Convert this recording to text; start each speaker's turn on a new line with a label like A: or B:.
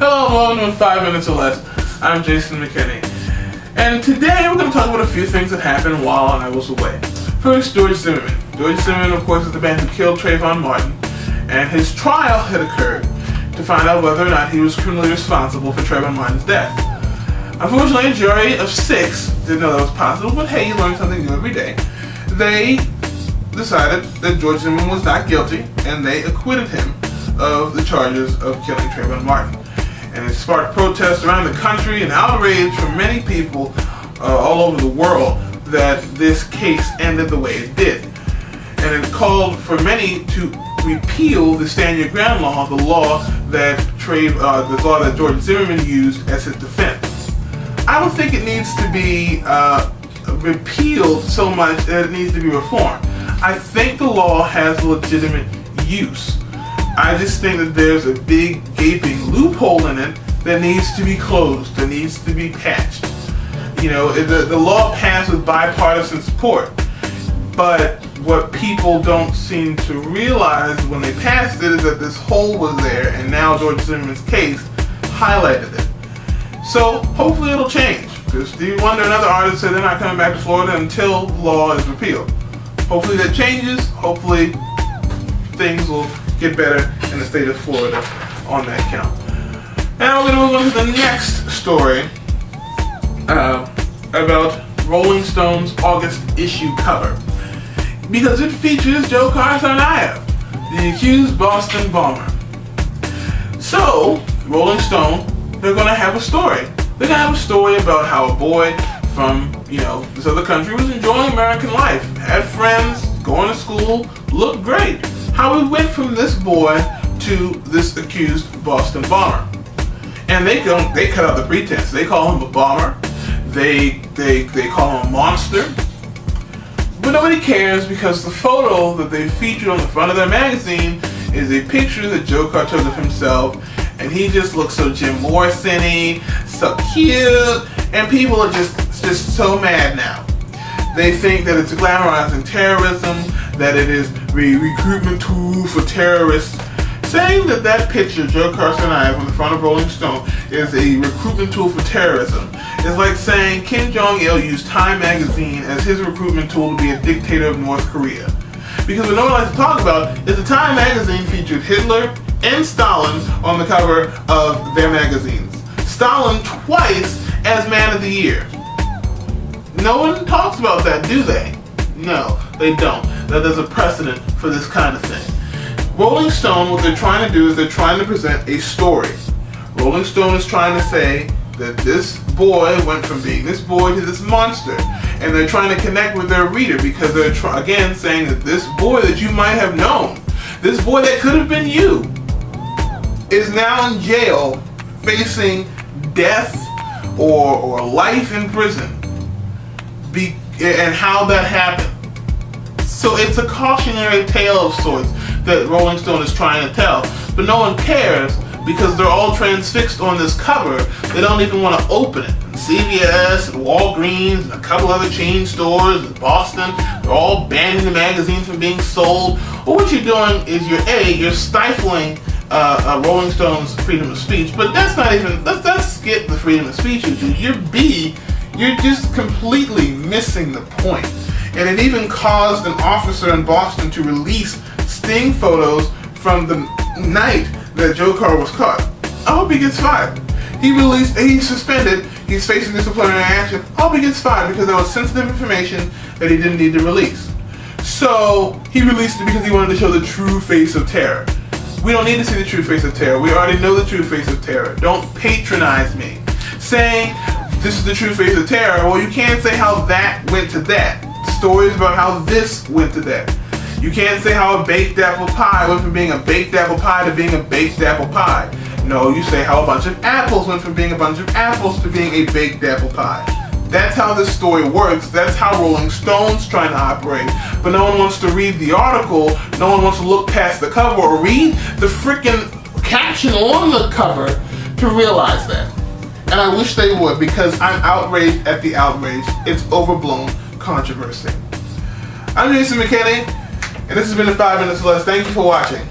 A: Hello and welcome to 5 Minutes or Less. I'm Jason McKinney. And today we're going to talk about a few things that happened while I was away. First, George Zimmerman. George Zimmerman, of course, is the man who killed Trayvon Martin. And his trial had occurred to find out whether or not he was criminally responsible for Trayvon Martin's death. Unfortunately, a jury of 6 didn't know that was possible, but hey, you learn something new every day. They decided that George Zimmerman was not guilty, and they acquitted him of the charges of killing Trayvon Martin. And it sparked protests around the country and outrage from many people all over the world that this case ended the way it did. And it called for many to repeal the Stand Your Ground law, the law that George Zimmerman used as his defense. I don't think it needs to be repealed so much that it needs to be reformed. I think the law has legitimate use. I just think that there's a big gaping loophole in it that needs to be closed, that needs to be patched. You know, the law passed with bipartisan support, but what people don't seem to realize when they passed it is that this hole was there, and now George Zimmerman's case highlighted it. So hopefully it'll change. Because Stevie Wonder and other artists said they're not coming back to Florida until the law is repealed. Hopefully that changes. Hopefully things will get better in the state of Florida on that count. Now we're going to move on to the next story about Rolling Stone's August issue cover. Because it features Joe Carson-Ive, the accused Boston bomber. So, Rolling Stone, they're going to have a story. They're going to have a story about how a boy from, this other country was enjoying American life, had friends, going to school, looked great. How he went from this boy to this accused Boston bomber. And they cut out the pretense. They call him a bomber. They call him a monster. But nobody cares because the photo that they featured on the front of their magazine is a picture that Joe Carr took of himself, and he just looks so Jim Morrison-y, so cute, and people are just so mad now. They think that it's glamorizing terrorism, that it is a recruitment tool for terrorists. Saying that picture, Joe Carson-Ive on the front of Rolling Stone, is a recruitment tool for terrorism is like saying Kim Jong-il used Time magazine as his recruitment tool to be a dictator of North Korea. Because what no one likes to talk about is the Time magazine featured Hitler and Stalin on the cover of their magazines. Stalin twice as Man of the Year. No one talks about that, do they? No, they don't. That there's a precedent for this kind of thing. Rolling Stone, what they're trying to do is they're trying to present a story. Rolling Stone is trying to say that this boy went from being this boy to this monster. And they're trying to connect with their reader because they're, again, saying that this boy that you might have known, this boy that could have been you, is now in jail facing death or life in prison. And how that happened. So it's a cautionary tale of sorts that Rolling Stone is trying to tell. But no one cares because they're all transfixed on this cover. They don't even want to open it. And CVS and Walgreens and a couple other chain stores in Boston, they're all banning the magazine from being sold. Well, what you're doing is you're stifling Rolling Stone's freedom of speech. But that's not even, let's skip the freedom of speech issue. You're just completely missing the point. And it even caused an officer in Boston to release sting photos from the night that Joe Carr was caught. I hope he gets fired. He's suspended, he's facing disciplinary action. I hope he gets fired because there was sensitive information that he didn't need to release. So he released it because he wanted to show the true face of terror. We don't need to see the true face of terror. We already know the true face of terror. Don't patronize me. Saying this is the true face of terror, well, you can't say how that went to that. Stories about how this went to that. You can't say how a baked apple pie went from being a baked apple pie to being a baked apple pie. No, you say how a bunch of apples went from being a bunch of apples to being a baked apple pie. That's how this story works. That's how Rolling Stone's trying to operate. But no one wants to read the article. No one wants to look past the cover or read the freaking caption on the cover to realize that. And I wish they would because I'm outraged at the outrage. It's overblown controversy. I'm Jason McKinney, and this has been the 5 Minutes or Less. Thank you for watching.